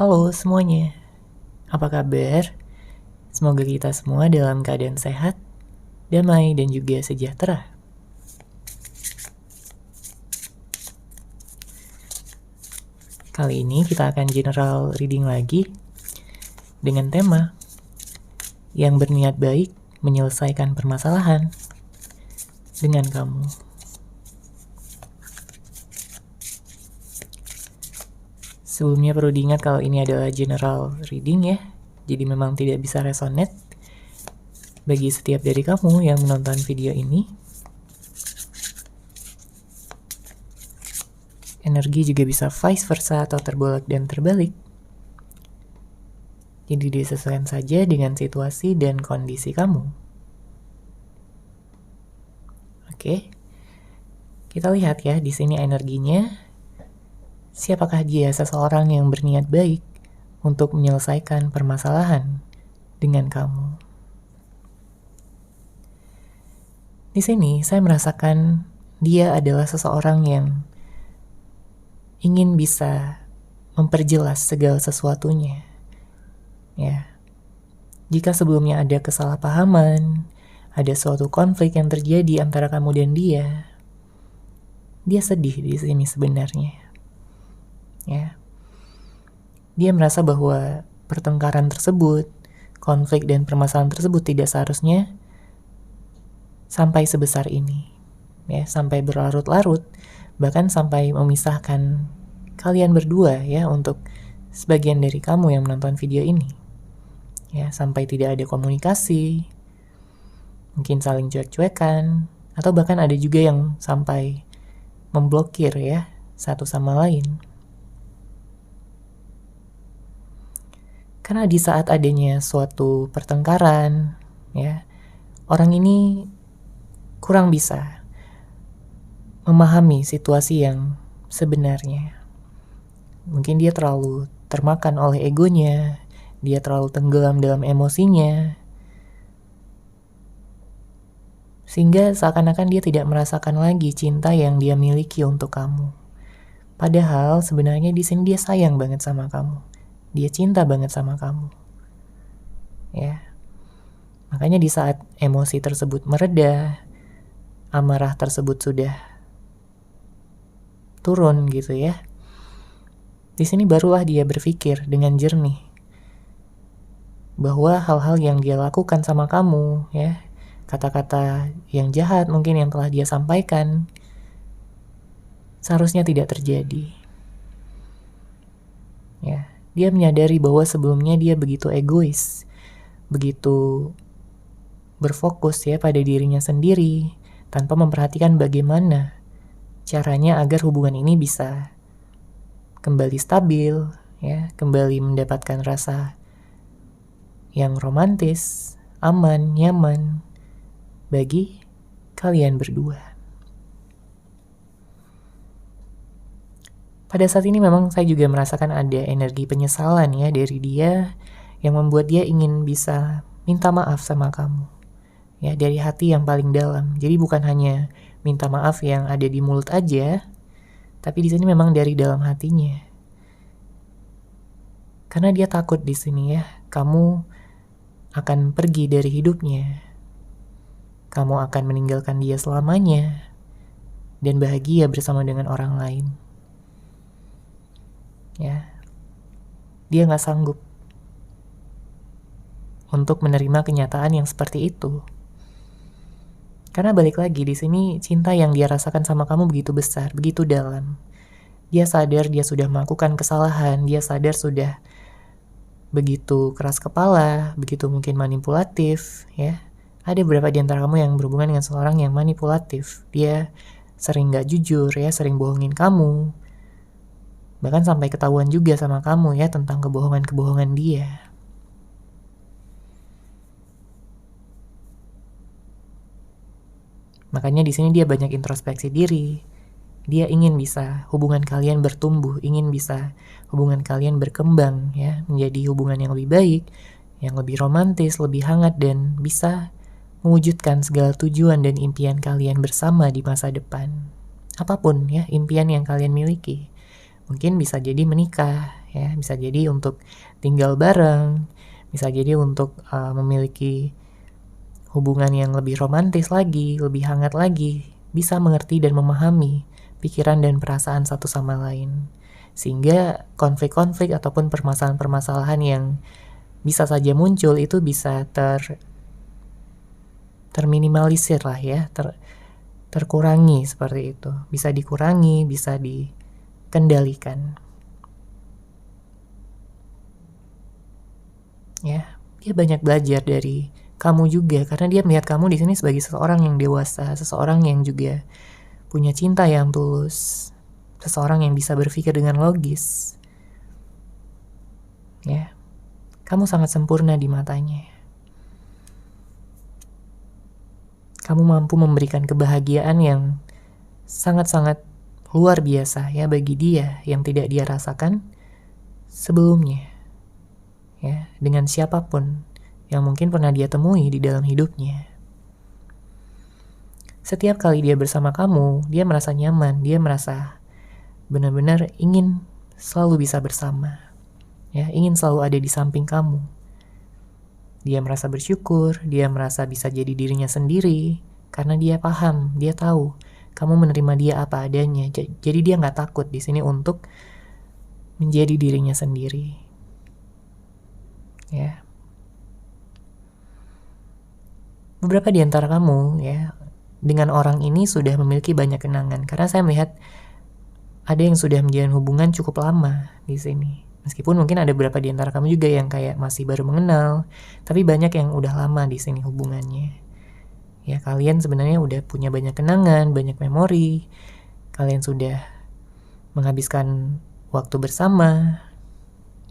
Halo semuanya, apa kabar? Semoga kita semua dalam keadaan sehat, damai, dan juga sejahtera. Kali ini kita akan general reading lagi dengan tema yang berniat baik menyelesaikan permasalahan dengan kamu. Sebelumnya perlu diingat kalau ini adalah general reading ya, jadi memang tidak bisa resonate bagi setiap dari kamu yang menonton video ini. Energi juga bisa vice versa atau terbolak dan terbalik. Jadi disesuaikan saja dengan situasi dan kondisi kamu. Oke. Kita lihat ya di sini energinya. Siapakah dia seseorang yang berniat baik untuk menyelesaikan permasalahan dengan kamu? Di sini saya merasakan dia adalah seseorang yang ingin bisa memperjelas segala sesuatunya. Ya. Jika sebelumnya ada kesalahpahaman, ada suatu konflik yang terjadi antara kamu dan dia sedih di sini sebenarnya. Ya. Dia merasa bahwa pertengkaran tersebut, konflik dan permasalahan tersebut tidak seharusnya sampai sebesar ini. Ya, sampai berlarut-larut, bahkan sampai memisahkan kalian berdua ya, untuk sebagian dari kamu yang menonton video ini. Ya, sampai tidak ada komunikasi, mungkin saling cuek-cuekan, atau bahkan ada juga yang sampai memblokir ya satu sama lain. Karena di saat adanya suatu pertengkaran ya, orang ini kurang bisa memahami situasi yang sebenarnya. Mungkin dia terlalu termakan oleh egonya, dia terlalu tenggelam dalam emosinya, sehingga seakan-akan dia tidak merasakan lagi cinta yang dia miliki untuk kamu. Padahal sebenarnya di sini dia sayang banget sama kamu, dia cinta banget sama kamu. Ya, makanya di saat emosi tersebut mereda, amarah tersebut sudah turun gitu ya, di sini barulah dia berpikir dengan jernih bahwa hal-hal yang dia lakukan sama kamu ya, kata-kata yang jahat mungkin yang telah dia sampaikan, seharusnya tidak terjadi. Ya, dia menyadari bahwa sebelumnya dia begitu egois, begitu berfokus ya pada dirinya sendiri, tanpa memperhatikan bagaimana caranya agar hubungan ini bisa kembali stabil, ya, kembali mendapatkan rasa yang romantis, aman, nyaman bagi kalian berdua. Pada saat ini memang saya juga merasakan ada energi penyesalan ya dari dia yang membuat dia ingin bisa minta maaf sama kamu. Ya, dari hati yang paling dalam. Jadi bukan hanya minta maaf yang ada di mulut aja, tapi di sini memang dari dalam hatinya. Karena dia takut di sini ya, kamu akan pergi dari hidupnya. Kamu akan meninggalkan dia selamanya dan bahagia bersama dengan orang lain. Ya, dia nggak sanggup untuk menerima kenyataan yang seperti itu. Karena balik lagi di sini cinta yang dia rasakan sama kamu begitu besar, begitu dalam. Dia sadar dia sudah melakukan kesalahan, dia sadar sudah begitu keras kepala, begitu mungkin manipulatif, ya. Ada beberapa di antara kamu yang berhubungan dengan seorang yang manipulatif. Dia sering gak jujur, ya, sering bohongin kamu. Bahkan sampai ketahuan juga sama kamu ya tentang kebohongan-kebohongan dia. Makanya di sini dia banyak introspeksi diri. Dia ingin bisa hubungan kalian bertumbuh, ingin bisa hubungan kalian berkembang ya, menjadi hubungan yang lebih baik, yang lebih romantis, lebih hangat, dan bisa mewujudkan segala tujuan dan impian kalian bersama di masa depan. Apapun ya impian yang kalian miliki. Mungkin bisa jadi menikah ya. Bisa jadi untuk tinggal bareng, bisa jadi untuk memiliki hubungan yang lebih romantis lagi, lebih hangat lagi, bisa mengerti dan memahami pikiran dan perasaan satu sama lain. Sehingga konflik-konflik ataupun permasalahan-permasalahan yang bisa saja muncul itu bisa terminimalisir lah ya, terkurangi seperti itu. Bisa dikurangi, bisa dikendalikan. Ya, dia banyak belajar dari kamu juga karena dia melihat kamu di sini sebagai seseorang yang dewasa, seseorang yang juga punya cinta yang tulus, seseorang yang bisa berpikir dengan logis. Ya, kamu sangat sempurna di matanya. Kamu mampu memberikan kebahagiaan yang sangat-sangat luar biasa ya bagi dia yang tidak dia rasakan sebelumnya. Ya, dengan siapapun yang mungkin pernah dia temui di dalam hidupnya. Setiap kali dia bersama kamu, dia merasa nyaman, dia merasa benar-benar ingin selalu bisa bersama. Ya, ingin selalu ada di samping kamu. Dia merasa bersyukur, dia merasa bisa jadi dirinya sendiri, karena dia paham, dia tahu kamu menerima dia apa adanya. Jadi dia nggak takut di sini untuk menjadi dirinya sendiri. Ya. Beberapa di antara kamu ya dengan orang ini sudah memiliki banyak kenangan, karena saya melihat ada yang sudah menjalin hubungan cukup lama di sini. Meskipun mungkin ada beberapa di antara kamu juga yang kayak masih baru mengenal, tapi banyak yang udah lama di sini hubungannya. Ya, kalian sebenarnya udah punya banyak kenangan, banyak memori. Kalian sudah menghabiskan waktu bersama,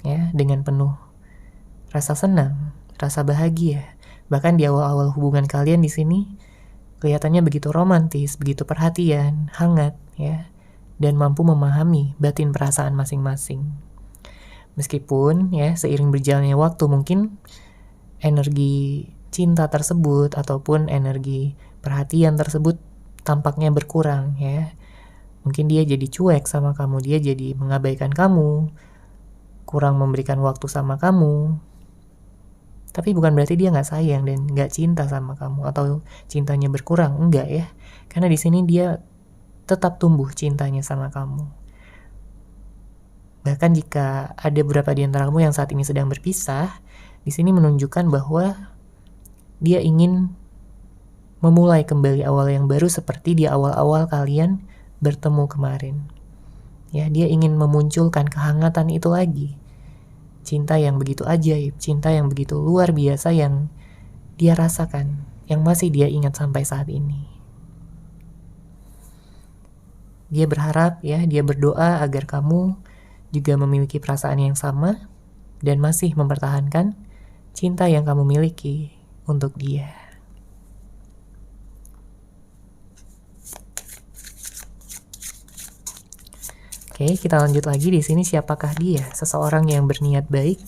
ya, dengan penuh rasa senang, rasa bahagia. Bahkan di awal-awal hubungan kalian di sini kelihatannya begitu romantis, begitu perhatian, hangat, ya, dan mampu memahami batin perasaan masing-masing. Meskipun ya seiring berjalannya waktu mungkin energi cinta tersebut ataupun energi perhatian tersebut tampaknya berkurang ya. Mungkin dia jadi cuek sama kamu, dia jadi mengabaikan kamu, kurang memberikan waktu sama kamu. Tapi bukan berarti dia nggak sayang dan nggak cinta sama kamu atau cintanya berkurang, enggak ya. Karena di sini dia tetap tumbuh cintanya sama kamu. Bahkan jika ada beberapa di antara kamu yang saat ini sedang berpisah, di sini menunjukkan bahwa dia ingin memulai kembali awal yang baru seperti di awal-awal kalian bertemu kemarin. Ya, dia ingin memunculkan kehangatan itu lagi. Cinta yang begitu ajaib, cinta yang begitu luar biasa yang dia rasakan, yang masih dia ingat sampai saat ini. Dia berharap ya, dia berdoa agar kamu juga memiliki perasaan yang sama dan masih mempertahankan cinta yang kamu miliki untuk dia. Oke, kita lanjut lagi di sini. Siapakah dia? Seseorang yang berniat baik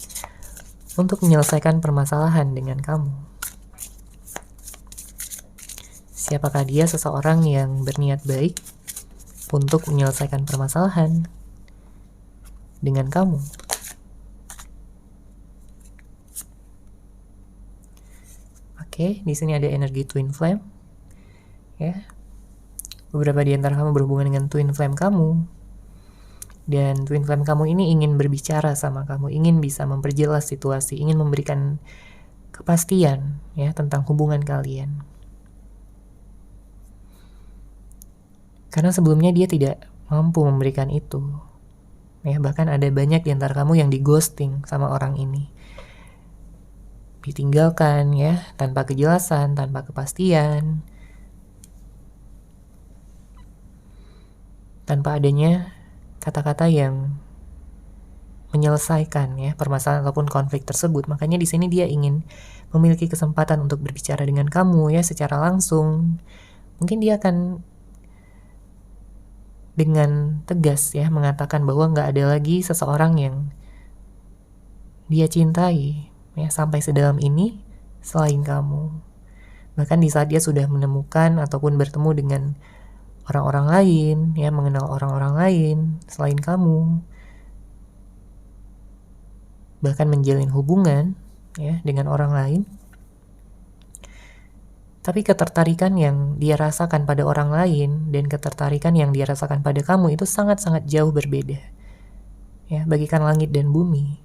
untuk menyelesaikan permasalahan dengan kamu. Siapakah dia? Seseorang yang berniat baik untuk menyelesaikan permasalahan dengan kamu. Oke, di sini ada energi twin flame. Ya. Beberapa di antara kamu berhubungan dengan twin flame kamu. Dan twin flame kamu ini ingin berbicara sama kamu, ingin bisa memperjelas situasi, ingin memberikan kepastian ya tentang hubungan kalian. Karena sebelumnya dia tidak mampu memberikan itu. Ya, bahkan ada banyak di antara kamu yang di ghosting sama orang ini. Ditinggalkan ya, tanpa kejelasan, tanpa kepastian. Tanpa adanya kata-kata yang menyelesaikan ya permasalahan ataupun konflik tersebut. Makanya di sini dia ingin memiliki kesempatan untuk berbicara dengan kamu ya secara langsung. Mungkin dia akan dengan tegas ya mengatakan bahwa nggak ada lagi seseorang yang dia cintai ya sampai sedalam ini selain kamu. Bahkan di saat dia sudah menemukan ataupun bertemu dengan orang-orang lain ya, mengenal orang-orang lain selain kamu, bahkan menjalin hubungan ya dengan orang lain. Tapi ketertarikan yang dia rasakan pada orang lain dan ketertarikan yang dia rasakan pada kamu itu sangat-sangat jauh berbeda. Ya, bagikan langit dan bumi.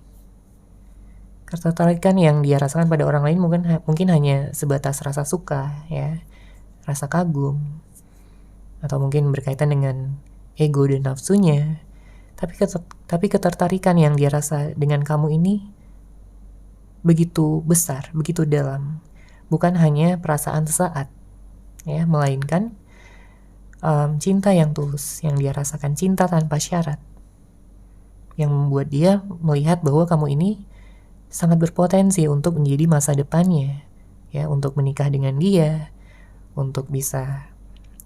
Ketertarikan yang dia rasakan pada orang lain mungkin hanya sebatas rasa suka, ya, rasa kagum, atau mungkin berkaitan dengan ego dan nafsunya. Tapi ketertarikan yang dia rasa dengan kamu ini begitu besar, begitu dalam. Bukan hanya perasaan sesaat, ya, melainkan cinta yang tulus yang dia rasakan, cinta tanpa syarat, yang membuat dia melihat bahwa kamu ini sangat berpotensi untuk menjadi masa depannya, ya, untuk menikah dengan dia, untuk bisa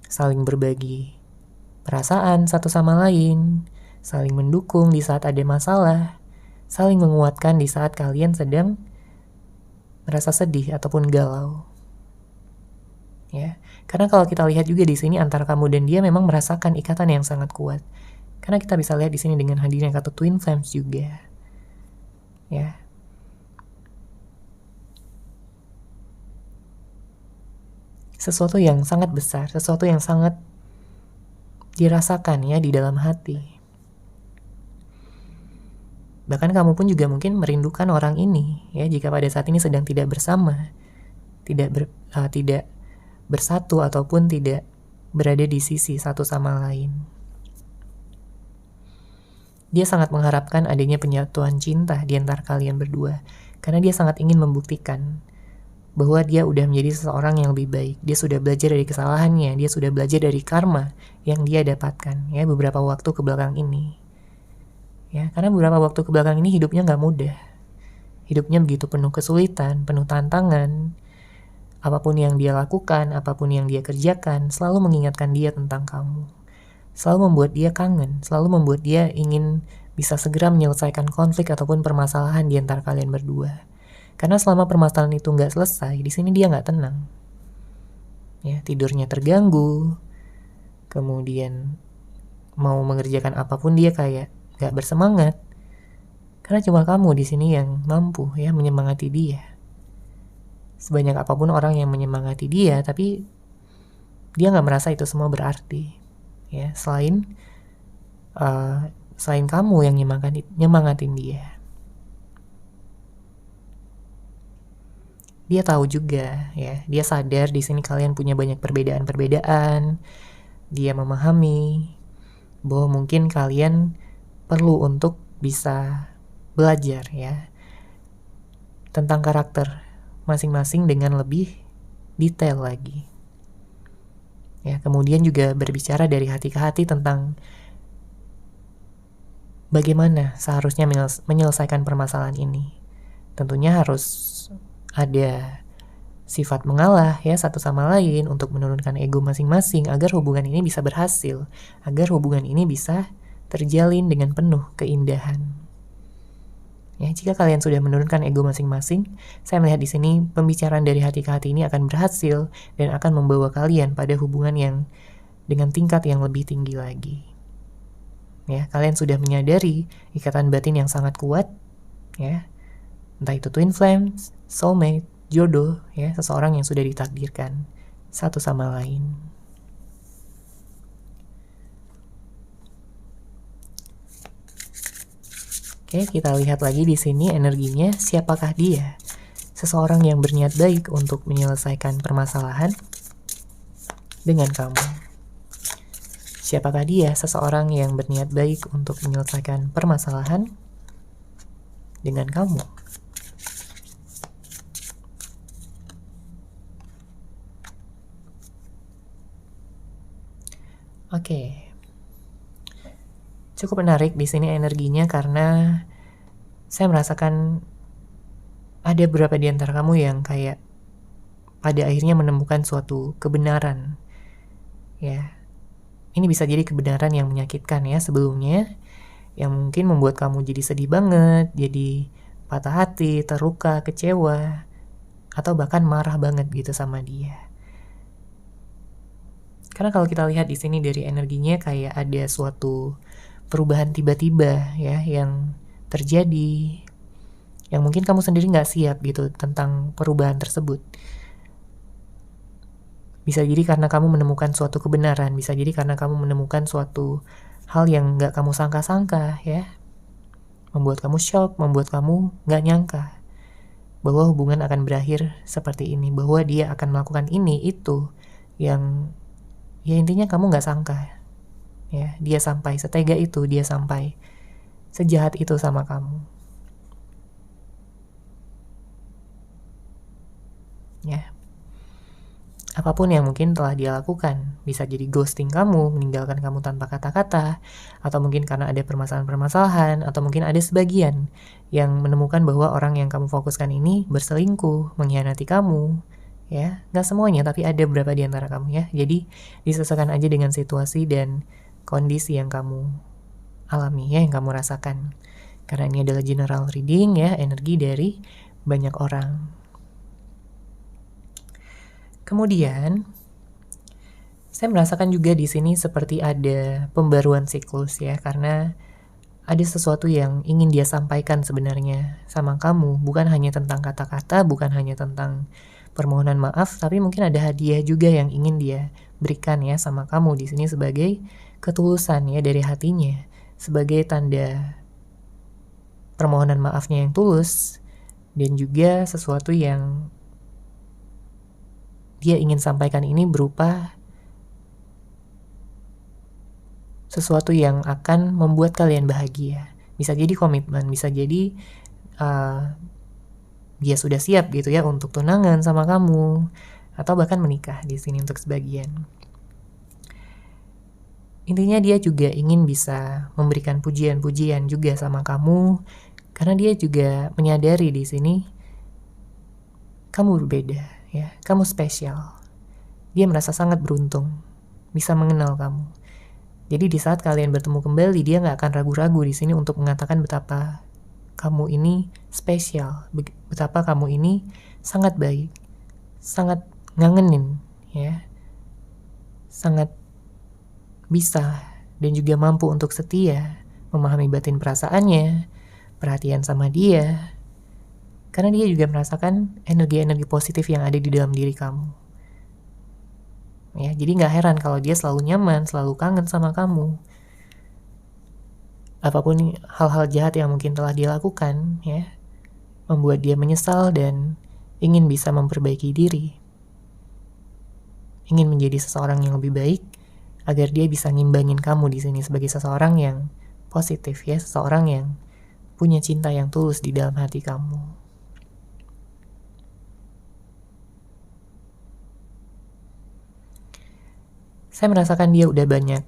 saling berbagi perasaan satu sama lain, saling mendukung di saat ada masalah, saling menguatkan di saat kalian sedang merasa sedih ataupun galau. Ya, karena kalau kita lihat juga di sini antara kamu dan dia memang merasakan ikatan yang sangat kuat. Karena kita bisa lihat di sini dengan hadirnya kata twin flames juga. Ya. Sesuatu yang sangat besar, sesuatu yang sangat dirasakan ya di dalam hati. Bahkan kamu pun juga mungkin merindukan orang ini, ya, jika pada saat ini sedang tidak bersama, tidak bersatu ataupun tidak berada di sisi satu sama lain. Dia sangat mengharapkan adanya penyatuan cinta di antara kalian berdua, karena dia sangat ingin membuktikan bahwa dia udah menjadi seseorang yang lebih baik. Dia sudah belajar dari kesalahannya, dia sudah belajar dari karma yang dia dapatkan, ya, beberapa waktu kebelakang ini. Ya, karena beberapa waktu kebelakang ini hidupnya nggak mudah. Hidupnya begitu penuh kesulitan, penuh tantangan. Apapun yang dia lakukan, apapun yang dia kerjakan, selalu mengingatkan dia tentang kamu. Selalu membuat dia kangen, selalu membuat dia ingin bisa segera menyelesaikan konflik ataupun permasalahan di antara kalian berdua. Karena selama permasalahan itu nggak selesai, di sini dia nggak tenang. Ya, tidurnya terganggu, kemudian mau mengerjakan apapun dia kayak gak bersemangat, karena cuma kamu di sini yang mampu ya menyemangati dia. Sebanyak apapun orang yang menyemangati dia, tapi dia nggak merasa itu semua berarti, ya, selain kamu yang nyemangatin dia. Dia tahu juga, ya, dia sadar di sini kalian punya banyak perbedaan. Dia memahami bahwa mungkin kalian perlu untuk bisa belajar, ya, tentang karakter masing-masing dengan lebih detail lagi. Ya, kemudian juga berbicara dari hati ke hati tentang bagaimana seharusnya menyelesaikan permasalahan ini. Tentunya harus ada sifat mengalah, ya, satu sama lain untuk menurunkan ego masing-masing agar hubungan ini bisa berhasil, agar hubungan ini bisa terjalin dengan penuh keindahan. Ya, jika kalian sudah menurunkan ego masing-masing, saya melihat di sini pembicaraan dari hati ke hati ini akan berhasil dan akan membawa kalian pada hubungan yang dengan tingkat yang lebih tinggi lagi. Ya, kalian sudah menyadari ikatan batin yang sangat kuat, ya, entah itu twin flames, soulmate, jodoh, ya, seseorang yang sudah ditakdirkan satu sama lain. Oke, kita lihat lagi di sini energinya. Siapakah dia? Seseorang yang berniat baik untuk menyelesaikan permasalahan dengan kamu. Siapakah dia? Seseorang yang berniat baik untuk menyelesaikan permasalahan dengan kamu. Oke. Cukup menarik di sini energinya karena saya merasakan ada beberapa di antara kamu yang kayak pada akhirnya menemukan suatu kebenaran. Ya. Ini bisa jadi kebenaran yang menyakitkan, ya, sebelumnya, yang mungkin membuat kamu jadi sedih banget, jadi patah hati, terluka, kecewa, atau bahkan marah banget gitu sama dia. Karena kalau kita lihat di sini dari energinya kayak ada suatu perubahan tiba-tiba, ya, yang terjadi. yang mungkin kamu sendiri nggak siap gitu tentang perubahan tersebut. Bisa jadi karena kamu menemukan suatu kebenaran, bisa jadi karena kamu menemukan suatu hal yang nggak kamu sangka-sangka ya, membuat kamu shock, membuat kamu nggak nyangka bahwa hubungan akan berakhir seperti ini, bahwa dia akan melakukan ini, itu, yang ya intinya kamu nggak sangka ya, dia sampai setega itu, dia sampai sejahat itu sama kamu ya. Apapun yang mungkin telah dia lakukan, bisa jadi ghosting kamu, meninggalkan kamu tanpa kata-kata, atau mungkin karena ada permasalahan-permasalahan, atau mungkin ada sebagian yang menemukan bahwa orang yang kamu fokuskan ini berselingkuh, mengkhianati kamu, ya, nggak semuanya, tapi ada beberapa di antara kamu ya. Jadi disesuaikan aja dengan situasi dan kondisi yang kamu alami ya, yang kamu rasakan. Karena ini adalah general reading ya, energi dari banyak orang. Kemudian, saya merasakan juga di sini seperti ada pembaruan siklus ya, karena ada sesuatu yang ingin dia sampaikan sebenarnya sama kamu, bukan hanya tentang kata-kata, bukan hanya tentang permohonan maaf, tapi mungkin ada hadiah juga yang ingin dia berikan ya sama kamu di sini sebagai ketulusan ya dari hatinya, sebagai tanda permohonan maafnya yang tulus, dan juga sesuatu yang dia ingin sampaikan ini berupa sesuatu yang akan membuat kalian bahagia. Bisa jadi komitmen, bisa jadi dia sudah siap gitu ya untuk tunangan sama kamu, atau bahkan menikah di sini untuk sebagian. Intinya dia juga ingin bisa memberikan pujian-pujian juga sama kamu, karena dia juga menyadari di sini kamu berbeda. Ya, kamu spesial. Dia merasa sangat beruntung bisa mengenal kamu. Jadi di saat kalian bertemu kembali, dia nggak akan ragu-ragu di sini untuk mengatakan betapa kamu ini spesial, betapa kamu ini sangat baik, sangat ngangenin, ya, sangat bisa dan juga mampu untuk setia, memahami batin perasaannya, perhatian sama dia. Karena dia juga merasakan energi-energi positif yang ada di dalam diri kamu. Ya, jadi nggak heran kalau dia selalu nyaman, selalu kangen sama kamu. Apapun hal-hal jahat yang mungkin telah dia lakukan, ya, membuat dia menyesal dan ingin bisa memperbaiki diri. Ingin menjadi seseorang yang lebih baik, agar dia bisa ngimbangin kamu di sini sebagai seseorang yang positif, ya, seseorang yang punya cinta yang tulus di dalam hati kamu. Saya merasakan dia udah banyak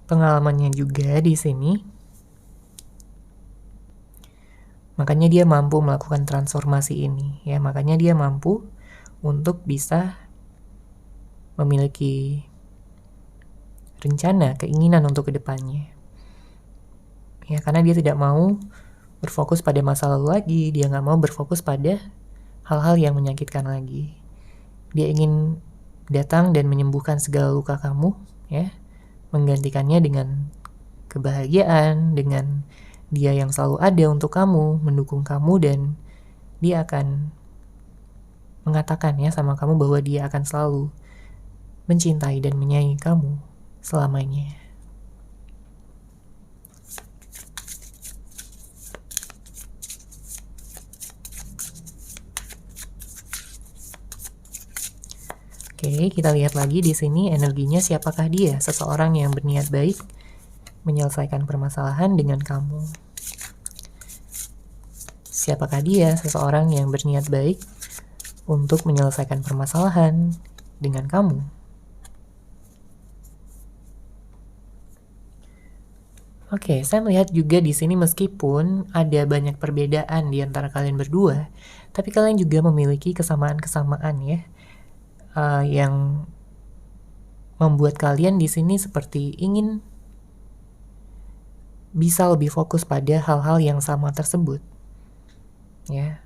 pengalamannya juga di sini. Makanya dia mampu melakukan transformasi ini, ya. Makanya dia mampu untuk bisa memiliki rencana, keinginan untuk kedepannya. Ya, karena dia tidak mau berfokus pada masa lalu lagi, dia nggak mau berfokus pada hal-hal yang menyakitkan lagi. Dia ingin datang dan menyembuhkan segala luka kamu, ya, menggantikannya dengan kebahagiaan, dengan dia yang selalu ada untuk kamu, mendukung kamu, dan dia akan mengatakan ya sama kamu bahwa dia akan selalu mencintai dan menyayangi kamu selamanya. Oke, kita lihat lagi di sini energinya siapakah dia, seseorang yang berniat baik menyelesaikan permasalahan dengan kamu. Siapakah dia, seseorang yang berniat baik untuk menyelesaikan permasalahan dengan kamu. Oke, saya melihat juga di sini meskipun ada banyak perbedaan di antara kalian berdua, tapi kalian juga memiliki kesamaan-kesamaan ya. Yang membuat kalian di sini seperti ingin bisa lebih fokus pada hal-hal yang sama tersebut, ya,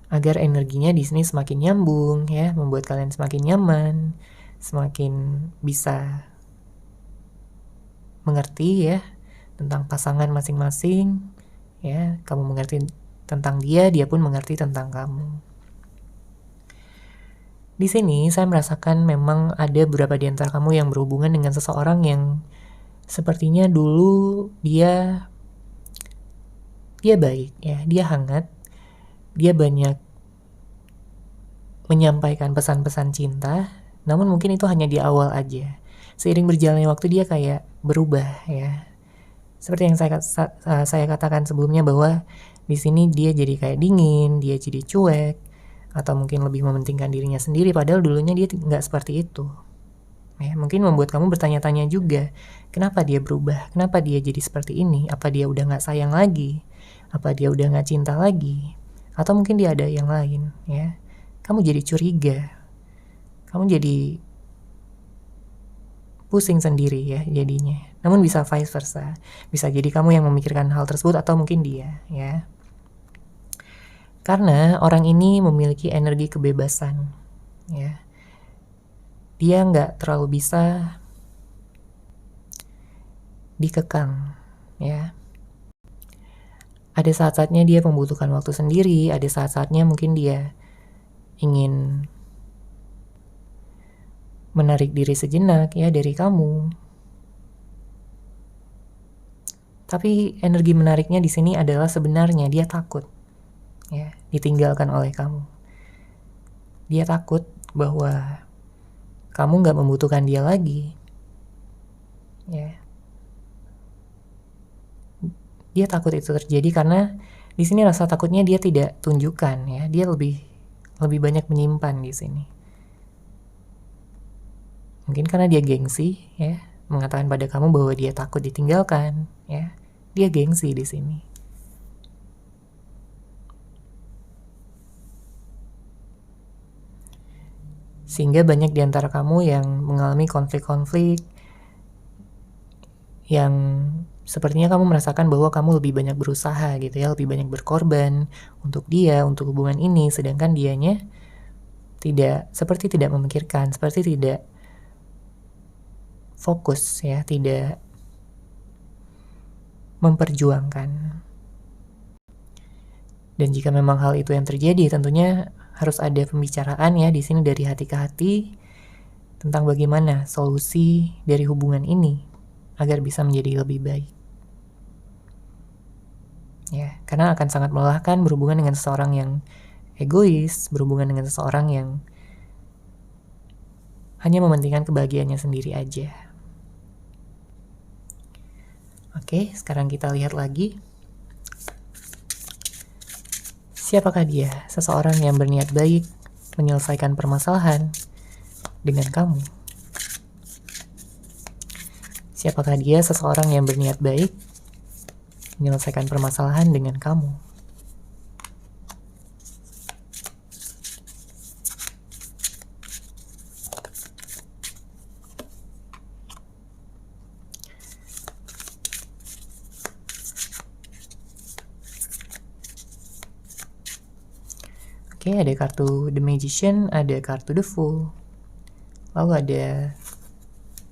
agar energinya di sini semakin nyambung, ya, membuat kalian semakin nyaman, semakin bisa mengerti, ya, tentang pasangan masing-masing, ya. Kamu mengerti tentang dia, dia pun mengerti tentang kamu. Di sini saya merasakan memang ada beberapa di antara kamu yang berhubungan dengan seseorang yang sepertinya dulu dia baik, ya, dia hangat, dia banyak menyampaikan pesan-pesan cinta, namun mungkin itu hanya di awal aja. Seiring berjalannya waktu dia kayak berubah, ya. Seperti yang saya katakan sebelumnya bahwa di sini dia jadi kayak dingin, dia jadi cuek, atau mungkin lebih mementingkan dirinya sendiri, padahal dulunya dia nggak seperti itu. Ya, mungkin membuat kamu bertanya-tanya juga, kenapa dia berubah? Kenapa dia jadi seperti ini? Apa dia udah nggak sayang lagi? Apa dia udah nggak cinta lagi? Atau mungkin dia ada yang lain, ya. Kamu jadi curiga. Kamu jadi pusing sendiri, ya, jadinya. Namun bisa vice versa. Bisa jadi kamu yang memikirkan hal tersebut atau mungkin dia, ya. Karena orang ini memiliki energi kebebasan, ya. Dia nggak terlalu bisa dikekang, ya. Ada saat-saatnya dia membutuhkan waktu sendiri, ada saat-saatnya mungkin dia ingin menarik diri sejenak, ya, dari kamu. Tapi energi menariknya di sini adalah sebenarnya dia takut, ya, ditinggalkan oleh kamu. Dia takut bahwa kamu nggak membutuhkan dia lagi, ya. Dia takut itu terjadi karena di sini rasa takutnya dia tidak tunjukkan, ya. Dia lebih banyak menyimpan di sini. Mungkin karena dia gengsi, ya, mengatakan pada kamu bahwa dia takut ditinggalkan, ya. Dia gengsi di sini. Sehingga banyak di antara kamu yang mengalami konflik-konflik yang sepertinya kamu merasakan bahwa kamu lebih banyak berusaha gitu, ya, lebih banyak berkorban untuk dia, untuk hubungan ini, sedangkan dianya seperti tidak memikirkan, seperti tidak fokus, ya, tidak memperjuangkan. Dan jika memang hal itu yang terjadi, tentunya harus ada pembicaraan, ya, di sini dari hati ke hati tentang bagaimana solusi dari hubungan ini agar bisa menjadi lebih baik. Ya, karena akan sangat melelahkan berhubungan dengan seseorang yang egois, berhubungan dengan seseorang yang hanya mementingkan kebahagiaannya sendiri aja. Oke, sekarang kita lihat lagi. Siapakah dia? Seseorang yang berniat baik menyelesaikan permasalahan dengan kamu. Siapakah dia? Seseorang yang berniat baik menyelesaikan permasalahan dengan kamu. Oke, ada kartu The Magician, ada kartu The Fool, lalu ada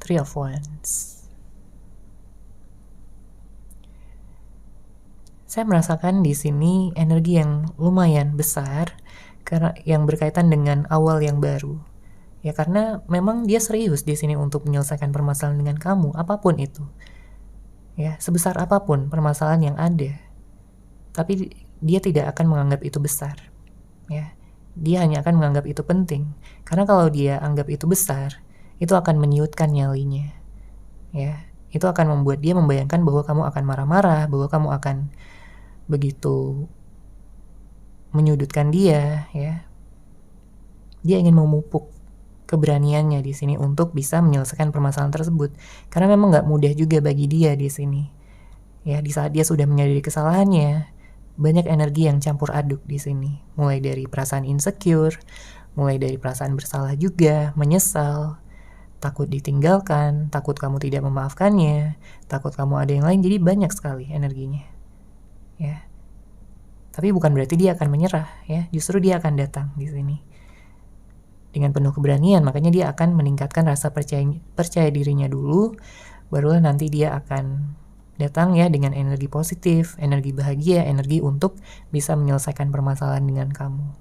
Three of Wands. Saya merasakan di sini energi yang lumayan besar karena yang berkaitan dengan awal yang baru. Ya, karena memang dia serius di sini untuk menyelesaikan permasalahan dengan kamu, apapun itu. Ya, sebesar apapun permasalahan yang ada. Tapi dia tidak akan menganggap itu besar. Ya, dia hanya akan menganggap itu penting. Karena kalau dia anggap itu besar, itu akan meniutkan nyalinya. Ya, itu akan membuat dia membayangkan bahwa kamu akan marah-marah, bahwa kamu akan begitu menyudutkan dia, ya. Dia ingin memupuk keberaniannya di sini untuk bisa menyelesaikan permasalahan tersebut. Karena memang nggak mudah juga bagi dia di sini. Ya, di saat dia sudah menyadari kesalahannya, banyak energi yang campur aduk di sini. Mulai dari perasaan insecure, mulai dari perasaan bersalah juga, menyesal, takut ditinggalkan, takut kamu tidak memaafkannya, takut kamu ada yang lain. Jadi banyak sekali energinya. Ya. Tapi bukan berarti dia akan menyerah, ya. Justru dia akan datang di sini dengan penuh keberanian. Makanya dia akan meningkatkan rasa percaya dirinya dulu, barulah nanti dia akan Datang ya dengan energi positif, energi bahagia, energi untuk bisa menyelesaikan permasalahan dengan kamu.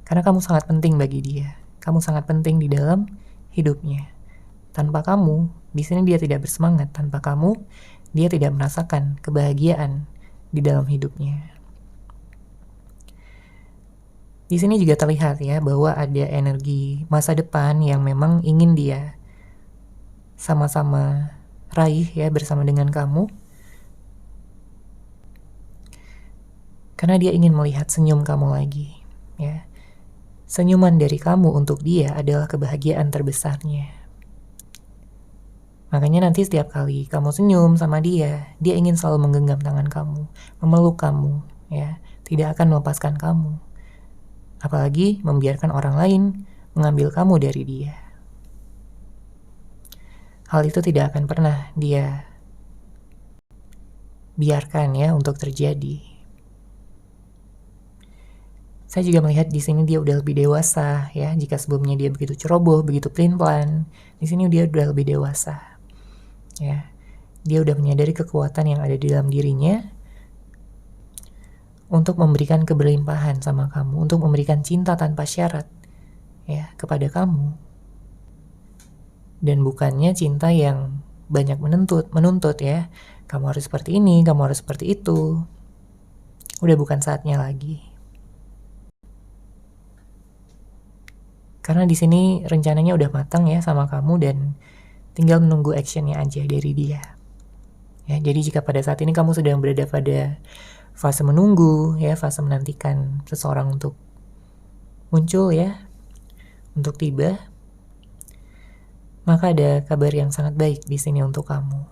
Karena kamu sangat penting bagi dia. Kamu sangat penting di dalam hidupnya. Tanpa kamu, di sini dia tidak bersemangat. Tanpa kamu, dia tidak merasakan kebahagiaan di dalam hidupnya. Di sini juga terlihat ya bahwa ada energi masa depan yang memang ingin dia sama-sama raih ya bersama dengan kamu. Karena dia ingin melihat senyum kamu lagi, ya. Senyuman dari kamu untuk dia adalah kebahagiaan terbesarnya. Makanya nanti setiap kali kamu senyum sama dia, dia ingin selalu menggenggam tangan kamu, memeluk kamu, ya. Tidak akan melepaskan kamu. Apalagi membiarkan orang lain mengambil kamu dari dia. Hal itu tidak akan pernah dia biarkan ya untuk terjadi. Saya juga melihat di sini dia udah lebih dewasa ya. Jika sebelumnya dia begitu ceroboh, begitu pelin-pelan, di sini dia udah lebih dewasa. Ya. Dia udah menyadari kekuatan yang ada di dalam dirinya untuk memberikan keberlimpahan sama kamu, untuk memberikan cinta tanpa syarat ya kepada kamu. Dan bukannya cinta yang banyak menuntut ya. Kamu harus seperti ini, kamu harus seperti itu. Udah bukan saatnya lagi. Karena di sini rencananya udah matang ya sama kamu dan tinggal menunggu actionnya aja dari dia. Ya, jadi jika pada saat ini kamu sedang berada pada fase menunggu ya, fase menantikan seseorang untuk muncul ya, untuk tiba, maka ada kabar yang sangat baik di sini untuk kamu.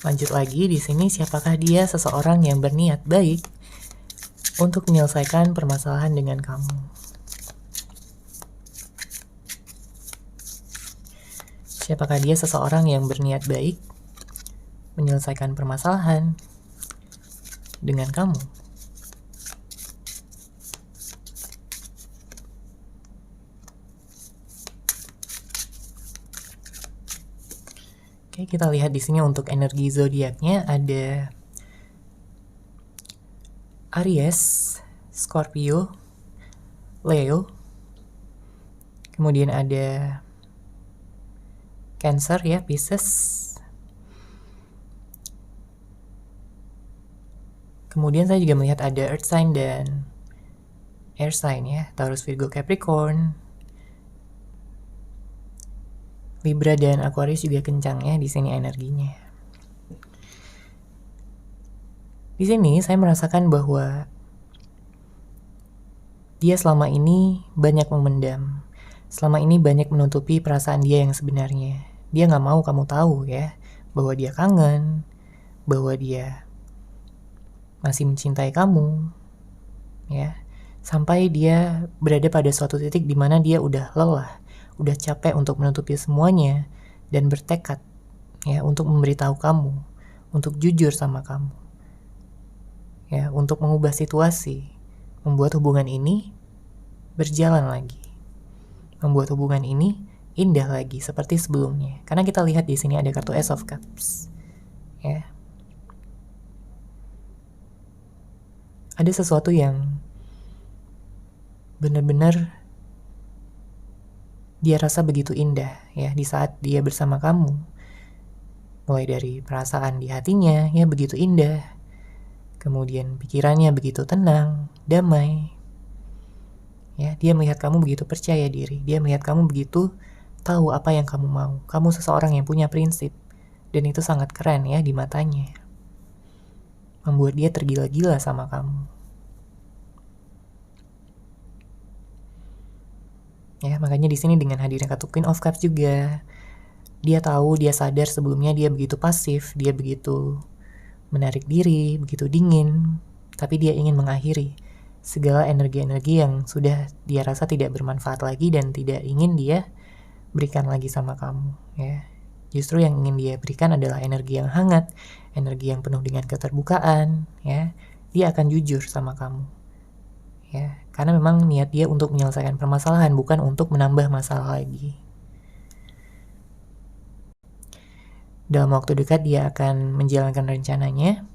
Lanjut lagi di sini, siapakah dia? Seseorang yang berniat baik untuk menyelesaikan permasalahan dengan kamu. Siapakah dia? Seseorang yang berniat baik menyelesaikan permasalahan dengan kamu. Oke, kita lihat di sini untuk energi zodiaknya ada Aries, Scorpio, Leo, kemudian ada Cancer ya, Pisces, kemudian saya juga melihat ada Earth sign dan Air sign ya, Taurus, Virgo, Capricorn, Libra dan Aquarius juga kencang ya di sini energinya. Di sini saya merasakan bahwa dia selama ini banyak memendam. Selama ini banyak menutupi perasaan dia yang sebenarnya. Dia gak mau kamu tahu ya, bahwa dia kangen, bahwa dia masih mencintai kamu, ya. Sampai dia berada pada suatu titik di mana dia udah lelah, udah capek untuk menutupi semuanya, dan bertekad ya untuk memberitahu kamu, untuk jujur sama kamu. Ya, untuk mengubah situasi, membuat hubungan ini berjalan lagi, membuat hubungan ini indah lagi seperti sebelumnya. Karena kita lihat di sini ada kartu Ace of Cups, ya. Ada sesuatu yang benar-benar dia rasa begitu indah, ya, di saat dia bersama kamu. Mulai dari perasaan di hatinya, ya, begitu indah. Kemudian pikirannya begitu tenang, damai. Ya, dia melihat kamu begitu percaya diri. Dia melihat kamu begitu tahu apa yang kamu mau. Kamu seseorang yang punya prinsip. Dan itu sangat keren ya di matanya. Membuat dia tergila-gila sama kamu. Ya, makanya di sini dengan hadirnya kartu Queen of Cups juga, dia tahu, dia sadar sebelumnya dia begitu pasif, dia begitu menarik diri, begitu dingin, tapi dia ingin mengakhiri segala energi-energi yang sudah dia rasa tidak bermanfaat lagi dan tidak ingin dia berikan lagi sama kamu, ya. Justru yang ingin dia berikan adalah energi yang hangat, energi yang penuh dengan keterbukaan, ya. Dia akan jujur sama kamu, ya. Karena memang niat dia untuk menyelesaikan permasalahan, bukan untuk menambah masalah lagi. dalam waktu dekat dia akan menjalankan rencananya,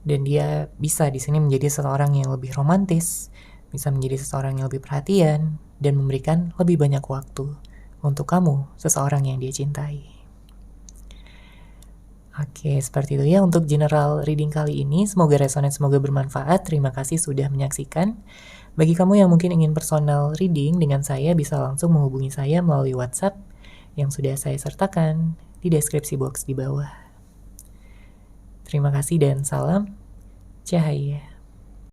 dan dia bisa di sini menjadi seseorang yang lebih romantis, bisa menjadi seseorang yang lebih perhatian, dan memberikan lebih banyak waktu untuk kamu, seseorang yang dia cintai. Oke, seperti itu ya untuk general reading kali ini. Semoga resonate, semoga bermanfaat. Terima kasih sudah menyaksikan. Bagi kamu yang mungkin ingin personal reading dengan saya, bisa langsung menghubungi saya melalui WhatsApp yang sudah saya sertakan di deskripsi box di bawah. Terima kasih dan salam cahaya.